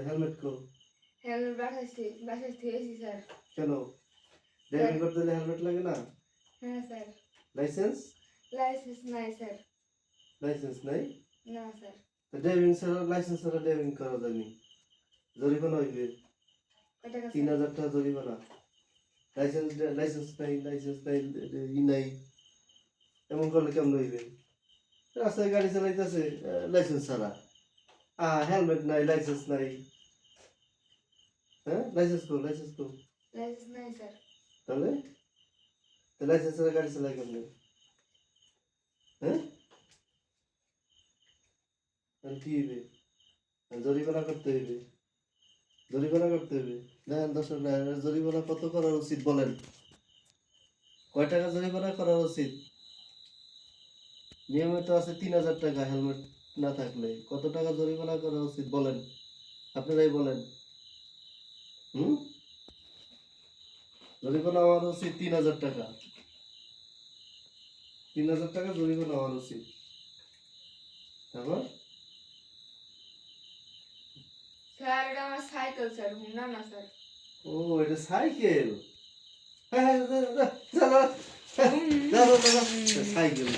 Helmet কো helmet বাসায় থুয়েছি sir. কেন driving করতে হলে হেলমেট লাগে না? হ্যাঁ স্যার। লাইসেন্স লাইসেন্স নাই স্যার। লাইসেন্স নাই? না স্যার। তো ড্রাইভিং ছাড়া লাইসেন্স ছাড়া ড্রাইভিং করা যায়নি, জরিমানা হইবে। কয় টাকা 3000 টাকা জরিমানা। লাইসেন্স নাই ই নাই, এমন করলে কেমন হইবে? রাস্তায় গাড়ি চালাইতেছে লাইসেন্স ছাড়া, হেলমেট নাই, লাইসেন্স নাই। হ্যাঁ, লাইসেন্স কো লাইসেন্স নাই স্যার। তাহলে লাইসেন্স ছাড়া গাড়ি চালাই কেমনে? হ্যাঁ, তাহলে কি হইবে? জরিমানা করতে হইবে, জরিমানা করতে হইবে। দেখেন দর্শক, জরিমানা কত করা উচিত বলেন? কয় টাকা জরিমানা করা উচিত? নিয়মিত আছে 3000 টাকা হেলমেট না থাকলে। কত টাকা জরিমানা করা উচিত বলেন? আপনারাই বলেন। জরিমানা হওয়ার উচিত 3000 টাকা। 3000 টাকা জরিমানা হওয়ার উচিত। তারপর স্যার এটা আমার সাইকেল স্যার, হুন্ডা না স্যার। ও, এটা সাইকেল। হ্যাঁ, সাইকেল